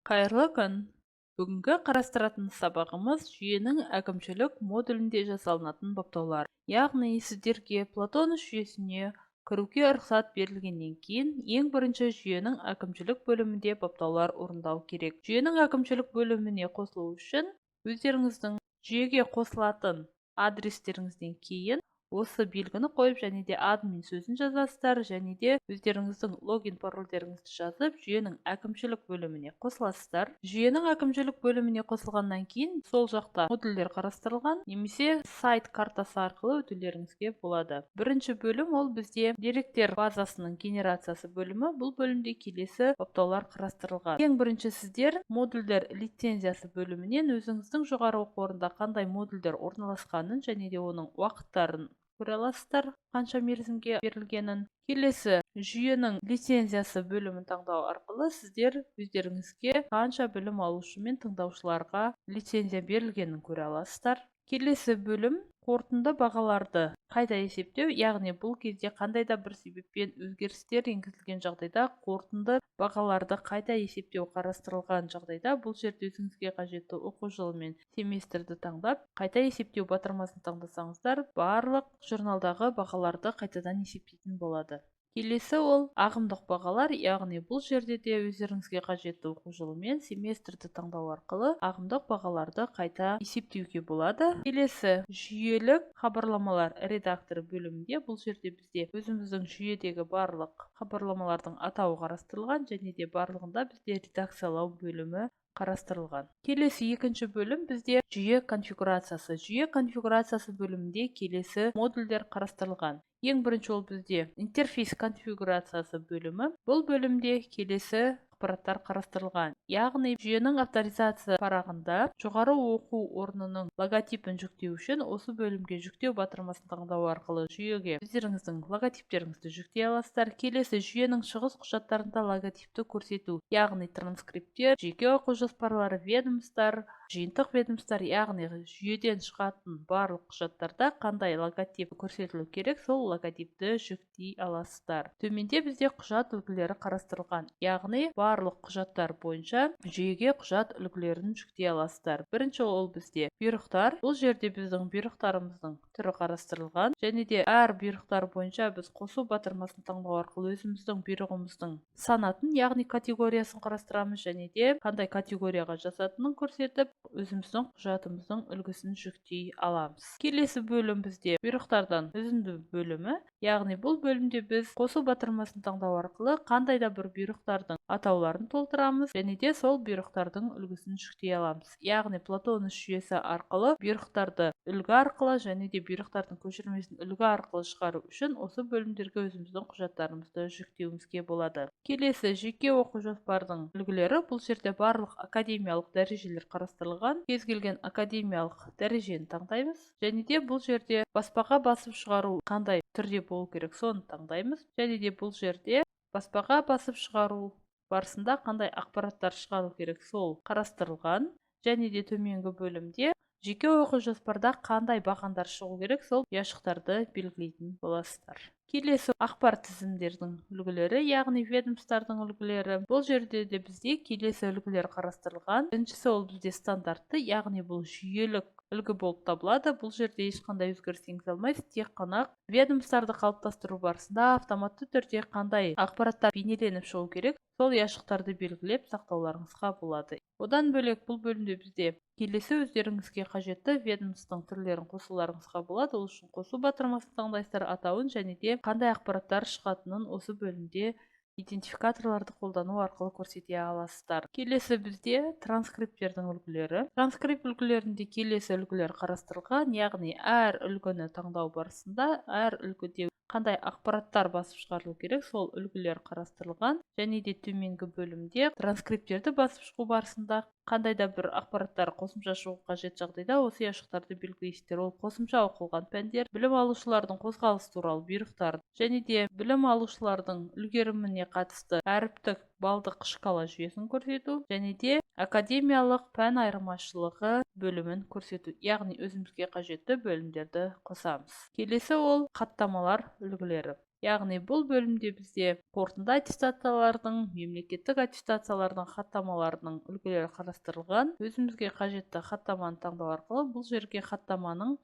Қайырлы күн! Бүгінгі қарастыратын сабағымыз жүйенің әкімшілік модулінде жасалынатын баптаулар. Яғни сіздерге Платонов жүйесіне кіруге рұқсат берілгеннен кейін ең бірінші жүйенің әкімшілік бөлімінде баптаулар орындау керек. Жүйенің әкімшілік бөліміне қосылу үшін өздеріңіздің жүйеге қосылатын адрестеріңізден кейін осы белгіні қойып және де админ сөзін жазасыздар, және де өздеріңіздің логин парольдеріңізді жазып, жүйенің әкімшілік бөліміне қосыласыздар. Жүйенің әкімшілік бөліміне қосылғаннан кейін сол жақта модульдер қарастырылған, немесе сайт картасы арқылы өтулеріңізге болады. Бірінші бөлім ол бізде деректер базасының генерациясы бөлімі. Бұл бөлімде келесі баптаулар қарастырылған. Ең бірінші сіздер модульдер лицензиясы бөлімінен өзіңіздің жоғары оқу орнында қандай модульдер орналасқанын және де оның уақыттарын көре аласыздар, қанша мерзімге берілгенін. Келесі жүйенің лицензиясы бөлімін таңдау арқылы сіздер өздеріңізге қанша білім алушы мен тыңдаушыларға лицензия берілгенін көре аласыздар. Келесі бөлім қорытынды бағаларды қайта есептеу, яғни бұл кезде қандай да бір себеппен өзгерістер енгізілген жағдайда қорытынды бағаларды қайта есептеу қарастырылған жағдайда бұл жерде өзіңізге қажетті оқу жылы мен семестрді таңдап, қайта есептеу батырмасын таңдасаңыздар, барлық журналдағы бағаларды қайтадан есептейтін болады. Келесі ол ағымдық бағалар, яғни бұл жерде де өздеріңізге қажетті оқу жылы мен семестрді таңдау арқылы ағымдық бағаларды қайта есептеуге болады. Келесі жүйелік хабарламалар редакторы бөлімінде, бұл жерде бізде өзіміздің жүйедегі барлық хабарламалардың атауы қарастырылған және де барлығында бізде редакциялау бөлімі қарастырылған. Келесі екінші бөлім бізде жүйе конфигурациясы. Жүйе конфигурациясы бөлімінде келесі модульдер қарастырылған. Ең бірінші ол бізде интерфейс конфигурациясы бөлімі. Бұл бөлімде келесі ақпараттар қарастырылған. Яғни жүйенің авторизация парағында жоғары оқу орнының логотипін жүктеу үшін осы бөлімге жүктеу батырмасын таңдау арқылы жүйеге өздеріңіздің логотиптеріңізді жүктей аласыздар. Келесі жүйенің шығыс құжаттарында логотипті көрсету, яғни транскриптер, жеке оқу жоспарлары, ведомостар, жиынтық ведомостар, яғни жүйеден шығатын барлық құжаттарда қандай логотип көрсетілу керек, сол логотипті жүктей аласыздар. Төменде бізде құжат үлгілері қарастырылған, яғни барлық құжаттар бойынша жүйеге құжат үлгілерін жүктей аласыздар. Бірінші ол бізде бұйрықтар. Бұл жерде біздің бұйрықтарымыздың түрі қарастырылған және де әр бұйрықтар бойынша біз қосу батырмасын таңдау арқылы өзіміздің бұйрығымыздың санатын, яғни категориясын қарастырамыз және де қандай категорияға жазатынын көрсетіп, өзіміздің құжатымыздың үлгісін жүктей аламыз. Келесі бөлім бізде бұйрықтардан үзінді бөлімі, яғни бұл бөлімде біз қосу батырмасын таңдау арқылы қандай да бір бұйрықтардың атауларын толтырамыз және де сол бұйрықтардың үлгісін жүктей аламыз. Яғни Платонов жүйесі арқылы бұйрықтарды үлгі арқылы және де бұйрықтардың көшірмесін үлгі арқылы шығару үшін осы бөлімдерге өзіміздің құжаттарымызды жүктеуімізге болады. Келесі жеке оқу жоспардың үлгілері. Бұл жерде барлық академиялық дәрежелер қарастырылған. Кез келген академиялық дәрежені таңдаймыз және де бұл жерде баспаға басып шығару қандай түрде болу керек, соны таңдаймыз және де бұл жерде баспаға басып шығару барысында қандай ақпараттар шығару керек, сол қарастырылған және де төменгі бөлімде жеке оқу жоспарда қандай бағандар шығу керек, сол ұяшықтарды белгілейтін боласыздар. Келесі ақпар тізімдердің үлгілері, яғни ведомостардың үлгілері. Бұл жерде де бізде келесі үлгілер қарастырылған. Біріншісі ол бізде стандартты, яғни бұл жүйелік үлгі болып табылады. Бұл жерде ешқандай өзгеріс енгізе алмайсыз, тек қана ведомостарды қалыптастыру барысында автоматты түрде қандай ақпараттар бейнеленіп шығу керек, сол ұяшықтарды белгілеп сақтауларыңызға болады. Одан бөлек бұл бөлімде бізде келесі өздеріңізге қажетті ведомостың түрлерін қосуларыңызға болады. Ол үшін қосу батырмасын таңдайсыздар, атауын және де қандай ақпараттар шығатынын осы бөлімде идентификаторларды қолдану арқылы көрсете аласыздар. Келесі бізде транскрипттердің үлгілері. Транскрипт үлгілерінде келесі үлгілер қарастырылған, яғни әр үлгіні таңдау барысында әр үлгіде қандай ақпараттар басып шығарылу керек, сол үлгілер қарастырылған және де төменгі бөлімде транскрипттерді басып шығу барысында қандай да бір ақпараттар қосымша шығу қажет жағдайда осы ұяшықтарды белгілейсіздер. Ол қосымша оқылған пәндер, білім алушылардың қозғалысы туралы бұйрықтар және де білім алушылардың үлгеріміне қатысты әріптік балдық шкала жүйесін көрсету және де академиялық пән айырмашылығы бөлімін көрсету, яғни өзімізге қажетті бөлімдерді қосамыз. Келесі ол хаттамалар үлгілері. Яғни бұл бөлімде бізде қорытынды аттестациялардың, мемлекеттік аттестациялардың хаттамаларының үлгілері қарастырылған. Өзімізге қажетті хаттаманы таңдау арқылы бұл жерге хаттаманың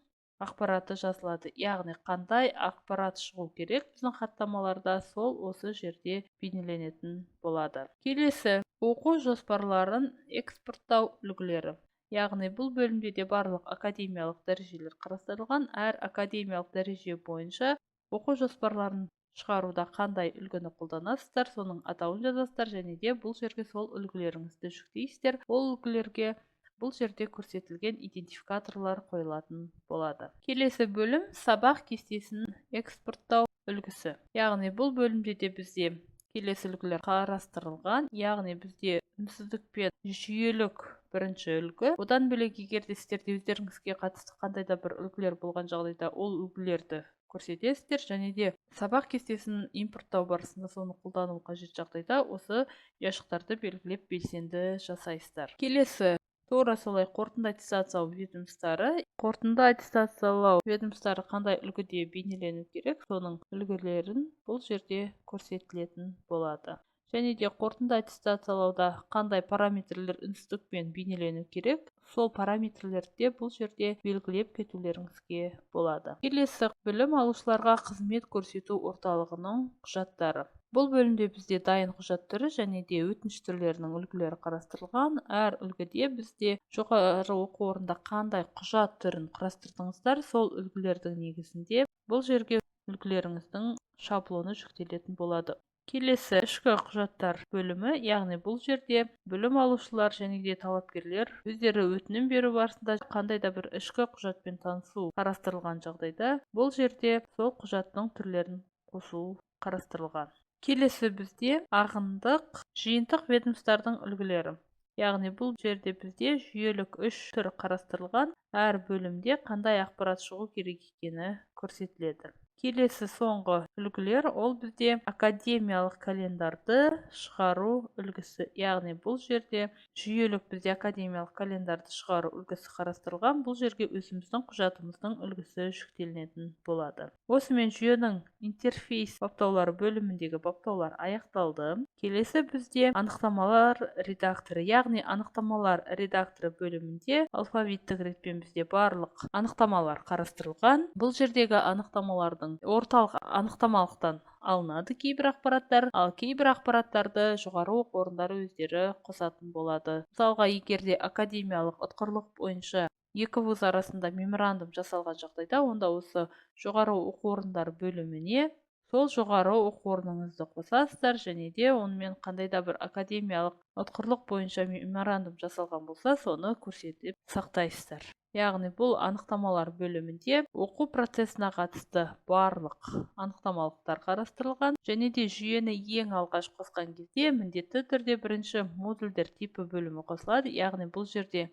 ақпараты жазылады. Яғни қандай ақпарат шығу керек біздің хаттамаларда, сол осы жерде бейнеленетін болады. Келесі оқу жоспарларын экспорттау үлгілері. Яғни бұл бөлімде де барлық академиялық дәрежелер қарастырылған. Әр академиялық дәреже бойынша оқу жоспарларын шығаруда қандай үлгіні қолданасыздар, соның атауын жазасыздар және де бұл жерге сол үлгілеріңізді жүктейсіздер. Ол үлгілерге бұл жерде көрсетілген идентификаторлар қойылатын болады. Келесі бөлім сабақ кестесін экспорттау үлгісі. Яғни бұл бөлімде де бізде келесі үлгілер қарастырылған. Яғни бізде үнсіздікпен жүйелік бірінші үлгі. Одан бөлек егер де сіздерде өздеріңізге қатысты қандай да бір үлгілер болған жағдайда ол үлгілерді көрсетесіздер және де сабақ кестесін импорттау барысында соны қолдану қажет жағдайда осы ұяшықтарды белгілеп белсенді жасайсыздар. Келесі тура солай қорытынды аттестациялау ведомостары. Қорытынды аттестациялау ведомостары қандай үлгіде бейнелену керек, соның үлгілерін бұл жерде көрсетілетін болады. Және де қорытынды аттестациялауда қандай параметрлер үнсіздікпен бейнелену керек, сол параметрлерді бұл жерде белгілеп кетулеріңізге болады. Келесі білім алушыларға қызмет көрсету орталығының құжаттары. Бұл бөлімде бізде дайын құжат түрі және де өтініш түрлерінің үлгілері қарастырылған. Әр үлгіде бізде жоғары оқу орнында қандай құжат түрін құрастырдыңыздар, сол үлгілердің негізінде бұл жерге үлгілеріңіздің шаблоны жүктелетін болады. Келесі ішкі құжаттар бөлімі, яғни бұл жерде білім алушылар және де талапкерлер өздері өтінім беру барысында қандай да бір ішкі құжатпен танысу қарастырылған жағдайда, бұл жерде сол құжаттың түрлерін қосу қарастырылған. Келесі бізде ағындық жиынтық ведомостардың үлгілері. Яғни бұл жерде бізде жүйелік 3 түр қарастырылған, әр бөлімде қандай ақпарат шығу керек екені көрсетіледі. Келесі соңғы үлгілер ол бізде академиялық календарды шығару үлгісі. Яғни бұл жерде жүйелік бізде академиялық календарды шығару үлгісі қарастырылған. Бұл жерге өзіміздің құжатымыздың үлгісі жүктелінетін болады. Осымен жүйенің интерфейс баптаулары бөліміндегі баптаулар аяқталды. Келесі бізде анықтамалар редакторы. Яғни анықтамалар редакторы бөлімінде алфавиттік ретпен бізде барлық анықтамалар қарастырылған. Бұл жердегі анықтамалардың орталық анықтамалықтан алынады кейбір ақпараттар, ал кейбір ақпараттарды жоғары оқу орындары өздері қосатын болады. Мысалға, егер де академиялық ұтқырлық бойынша екі вуз арасында меморандум жасалған жағдайда, онда осы жоғары оқу орындары бөліміне сол жоғары оқу орныңызды қосасыздар және де онымен қандай да бір академиялық ұтқырлық бойынша меморандум жасалған болса, соны көрсетіп сақтайсыздар. Яғни бұл анықтамалар бөлімінде оқу процесіне қатысты барлық анықтамалықтар қарастырылған және де жүйені ең алғаш қосқан кезде міндетті түрде бірінші модульдер типі бөлімі қосылады. Яғни бұл жерде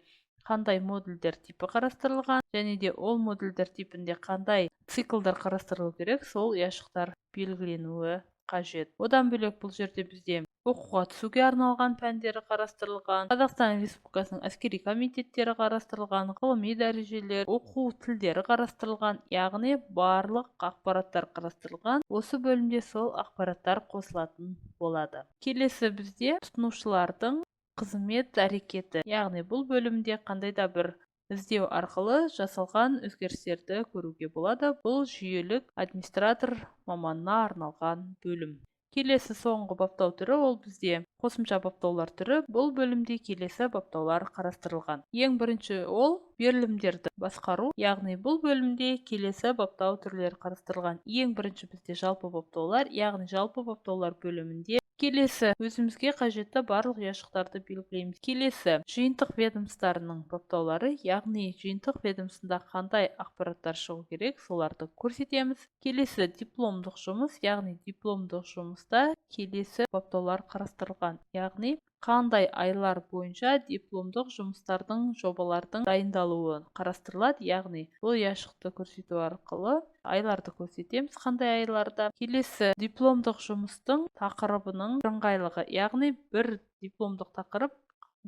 қандай модульдер типі қарастырылған және де ол модульдер типінде қандай циклдар қарастырылу керек, сол ұяшықтар белгіленуі қажет. Одан бөлек бұл жерде бізде оқуға түсуге арналған пәндері қарастырылған, Қазақстан Республикасының әскери комитеттері қарастырылған, ғылыми дәрежелер, оқу тілдері қарастырылған, яғни барлық ақпараттар қарастырылған. Осы бөлімде сол ақпараттар қосылатын болады. Келесі бізде тұтынушылардың қызмет әрекеті. Яғни бұл бөлімде қандай да бір іздеу арқылы жасалған өзгерістерді көруге болады. Бұл жүйелік администратор маманына арналған бөлім. Келесі соңғы баптау түрі ол бізде қосымша баптаулар түрі. Бұл бөлімде келесі баптаулар қарастырылған. Ең бірінші ол берілімдерді басқару. Яғни бұл бөлімде келесі баптау түрлері қарастырылған. Ең бірінші бізде жалпы баптаулар, яғни жалпы баптаулар бөлімінде келесі өзімізге қажетті барлық ұяшықтарды белгілейміз. Келесі жиынтық ведомостарының баптаулары, яғни жиынтық ведомствосында қандай ақпараттар шығу керек, соларды көрсетеміз. Келесі дипломдық жұмыс, яғни дипломдық жұмыста келесі баптаулар қарастырылған. Яғни қандай айлар бойынша дипломдық жұмыстардың жобалардың дайындалуы қарастырылады. Яғни бұл ұяшықты көрсету арқылы айларды көрсетеміз, қандай айларда. Келесі дипломдық жұмыстың тақырыбының бірыңғайлығы, яғни бір дипломдық тақырып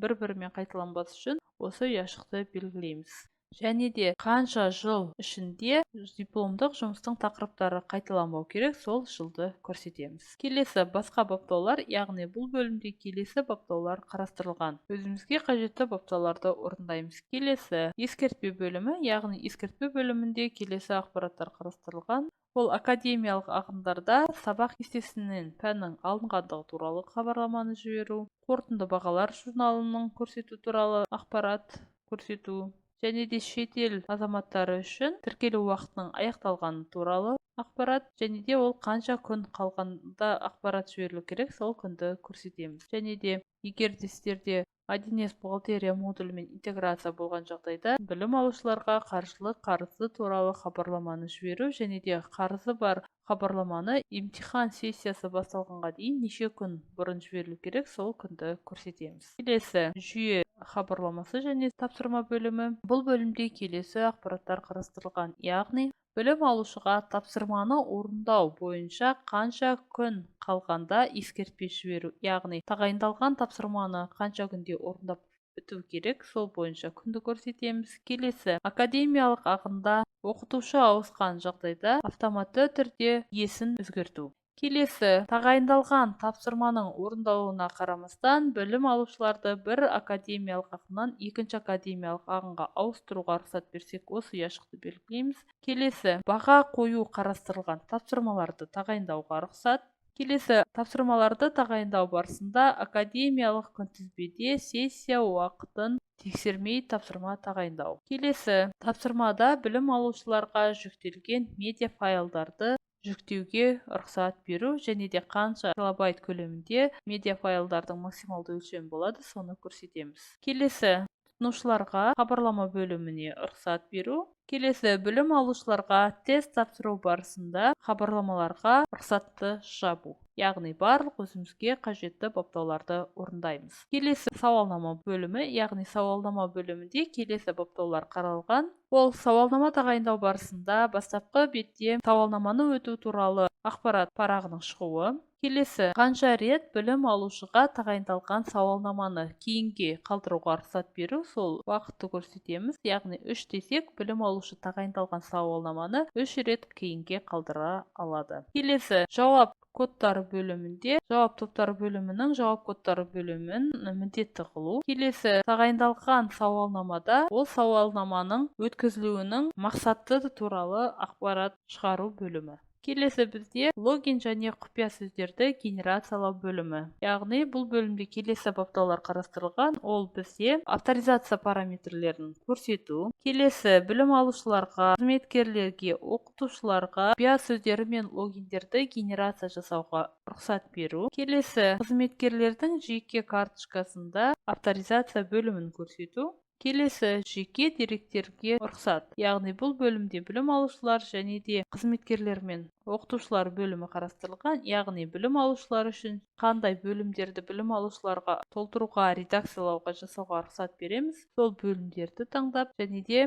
бір-бірімен қайталанбас үшін осы ұяшықты белгілейміз. және де қанша жыл ішінде дипломдық жұмыстың тақырыптары қайталанбау керек, сол жылды көрсетеміз. Келесі басқа баптаулар, яғни бұл бөлімде келесі баптаулар қарастырылған. Өзімізге қажетті баптауларды орындаймыз. Келесі ескертпе бөлімі, яғни ескертпе бөлімінде келесі ақпараттар қарастырылған. Ол академиялық ағымдарда сабақ кестесінен пәннің алынғандығы туралы хабарламаны жіберу, қорытынды бағалар журналының көрсету туралы ақпарат көрсету, және де шетел азаматтары үшін тіркелу уақытының аяқталғаны туралы ақпарат, және де ол қанша күн қалғанда ақпарат жіберілу керек, сол күнді көрсетеміз. Және де егер де сіздерде 1С бухгалтерия модулімен интеграция болған жағдайда білім алушыларға қаржылық қарызы туралы хабарламаны жіберу, және де қарызы бар хабарламаны емтихан сессиясы басталғанға дейін неше күн бұрын жіберілу керек, сол күнді көрсетеміз. Келесі жүйе хабарламасы және тапсырма бөлімі. Бұл бөлімде келесі ақпараттар қарастырылған, яғни білім алушыға тапсырманы орындау бойынша қанша күн қалғанда ескертпе жіберу, яғни тағайындалған тапсырманы қанша күнде орындап біту керек, сол бойынша күнді көрсетеміз. Келесі академиялық ағында оқытушы ауысқан жағдайда автоматты түрде иесін өзгерту. Келесі тағайындалған тапсырманың орындалуына қарамастан білім алушыларды бір академиялық ағыннан екінші академиялық ағынға ауыстыруға рұқсат берсек, осы ұяшықты белгілейміз. Келесі баға қою қарастырылған тапсырмаларды тағайындауға рұқсат. Келесі тапсырмаларды тағайындау барысында академиялық күнтізбеде сессия уақытын тексермей тапсырма тағайындау. Келесі тапсырмада білім алушыларға жүктелген медиа файлдарды жүктеуге рұқсат беру, және де қанша килобайт көлемінде медиа файлдардың максималды өлшемі болады, соны көрсетеміз. Келесі тұтынушыларға хабарлама бөліміне рұқсат беру. Келесі білім алушыларға тест тапсыру барысында хабарламаларға рұқсатты жабу. Яғни барлық өзімізге қажетті баптауларды орындаймыз. Келесі сауалнама бөлімі, яғни сауалнама бөлімінде келесі баптаулар қаралған. Ол сауалнама тағайындау барысында бастапқы бетте сауалнаманы өту туралы ақпарат парағының шығуы. Келесі қанша рет білім алушыға тағайындалған сауалнаманы кейінге қалдыруға рұқсат беру, сол уақытты көрсетеміз. Яғни 3 десек, білім алушы тағайындалған сауалнаманы 3 рет кейінге қалдыра алады. Келесі жауап кодтары бөлімінде жауап топтары бөлімінің жауап кодтары бөлімін міндетті қылу. Келесі тағайындалған сауалнамада ол сауалнаманың өткізілуінің мақсаты туралы ақпарат шығару бөлімі. Келесі бізде логин және құпия сөздерді генерациялау бөлімі. Яғни бұл бөлімде келесі баптаулар қарастырылған. Ол бізде авторизация параметрлерін көрсету. Келесі білім алушыларға, қызметкерлерге, оқытушыларға құпия сөздері мен логиндерді генерация жасауға рұқсат беру. Келесі қызметкерлердің жеке карточкасында авторизация бөлімін көрсету. Келесі жеке деректерге рұқсат. Яғни бұл бөлімде білім алушылар және де қызметкерлер мен оқытушылар бөлімі қарастырылған. Яғни білім алушылар үшін қандай бөлімдерді білім алушыларға толтыруға, редакциялауға, жасауға рұқсат береміз, сол бөлімдерді таңдап, және де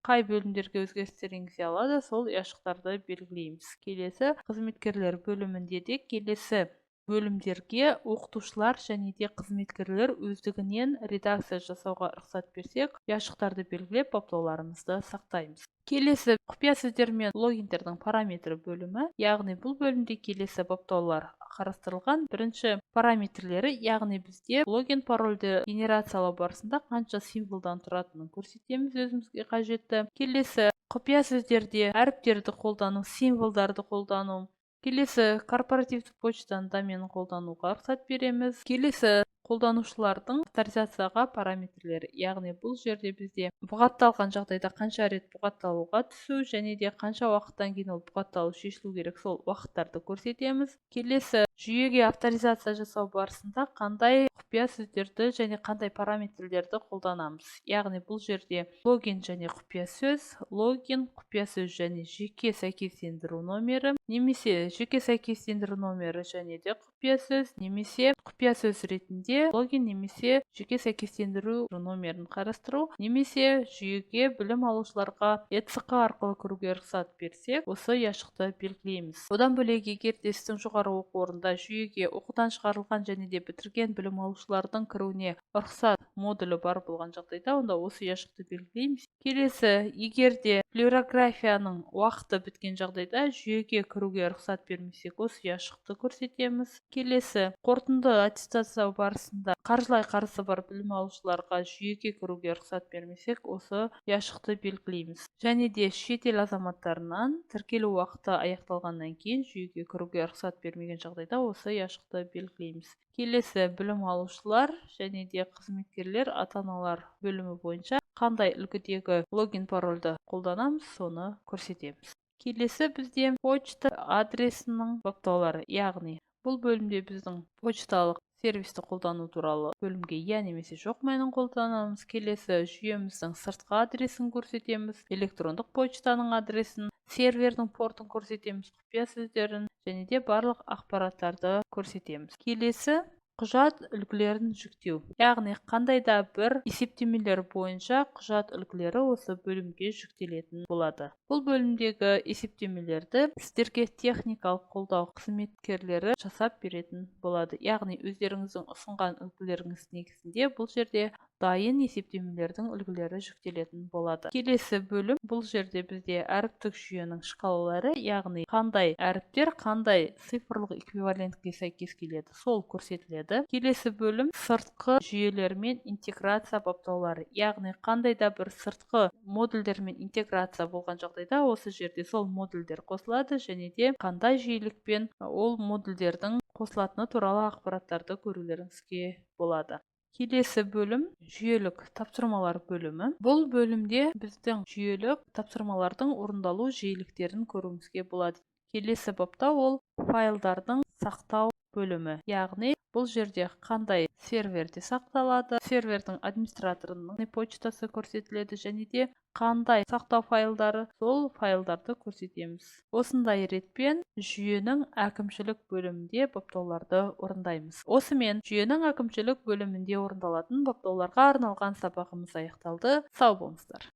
қай бөлімдерге өзгерістер енгізе алады, сол ұяшықтарды белгілейміз. Келесі қызметкерлер бөлімінде де келесі бөлімдерге оқытушылар және де қызметкерлер өздігінен редакция жасауға рұқсат берсек, ұяшықтарды белгілеп баптауларымызды сақтаймыз. Келесі құпия сөздер мен логиндердің параметрі бөлімі, яғни бұл бөлімде келесі баптаулар қарастырылған. Бірінші параметрлері, яғни бізде логин парольді генерациялау барысында қанша символдан тұратынын көрсетеміз өзімізге қажетті. Келесі құпия сөздерде әріптерді қолдану, символдарды қолдану. Келесі корпоративті почтаны домен қолдануға рұқсат береміз. Келесі қолданушылардың авторизацияға параметрлері, яғни бұл жерде бізде бұғатталған жағдайда қанша рет бұғатталуға түсу, және де қанша уақыттан кейін ол бұғатталу шешілу керек, сол уақыттарды көрсетеміз. Келесі жүйеге авторизация жасау барысында қандай құпия сөздерді және қандай параметрлерді қолданамыз. Яғни бұл жерде логин және құпия сөз, логин, құпия сөз және жеке сәйкестендіру номері, немесе жеке сәйкестендіру номері және де құпия сөз, немесе құпия сөз ретінде логин немесе жеке сәйкестендіру номерін қарастыру, немесе жүйеге білім алушыларға ECC арқылы кіруге рұқсат берсек, осы ұяшықты белгілейміз. Одан бөлек, егер де сіздің жоғары оқу орнында жүйеге оқудан шығарылған және де бітірген білім алушылардың кіруіне рұқсат модулі бар болған жағдайда, онда осы ұяшықты белгілейміз. Келесі, егер де флюорографияның уақыты біткен жағдайда жүйеге кіруге рұқсат бермесек, осы ұяшықты көрсетеміз. Келесі, қорытынды аттестация барысында қаржылай қарызы бар білім алушыларға жүйеге кіруге рұқсат бермесек, осы ұяшықты белгілейміз. Және де шетел азаматтарынан тіркелу уақыты аяқталғаннан кейін жүйеге кіруге рұқсат бермеген жағдайда осы ұяшықты белгілейміз. Келесі, білім алушылар және де қызметкерлер ата-аналар бөлімі бойынша қандай үлгідегі логин парольді қолданамыз, соны көрсетеміз. Келесі, бізде почта адресінің баптаулары, яғни бұл бөлімде біздің почталық сервисті қолдану туралы бөлімге иә немесе жоқ мәнін қолданамыз. Келесі, жүйеміздің сыртқы адресін көрсетеміз, электрондық почтаның адресін, сервердің портын көрсетеміз, құпия сөздерін және де барлық ақпараттарды көрсетеміз. Келесі, құжат үлгілерін жүктеу, яғни қандай да бір есептемелер бойынша құжат үлгілері осы бөлімге жүктелетін болады. Бұл бөлімдегі есептемелерді сіздерге техникалық қолдау қызметкерлері жасап беретін болады. Яғни өздеріңіздің ұсынған үлгілеріңіз негізінде бұл жерде дайын есептемелердің үлгілері жүктелетін болады. Келесі бөлім, бұл жерде бізде әріптік жүйенің шкалалары, яғни қандай әріптер қандай цифрлық эквивалентке сәйкес келеді, сол көрсетіледі. Келесі бөлім, сыртқы жүйелермен интеграция баптаулары, яғни қандай да бір сыртқы модульдермен интеграция болған жағдайда осы жерде сол модульдер қосылады және де қандай жиілікпен ол модульдердің қосылатыны туралы ақпараттарды көрулеріңізге болады. Келесі бөлім, жүйелік тапсырмалар бөлімі. Бұл бөлімде біздің жүйелік тапсырмалардың орындалу жиіліктерін көруімізге болады. Келесі бапта ол файлдардың сақтау бөлімі, яғни бұл жерде қандай серверде сақталады, сервердің администраторының почтасы көрсетіледі және де қандай сақтау файлдары, сол файлдарды көрсетеміз. Осындай ретпен жүйенің әкімшілік бөлімінде баптауларды орындаймыз. Осымен жүйенің әкімшілік бөлімінде орындалатын баптауларға арналған сабағымыз аяқталды. Сау болыңыздар.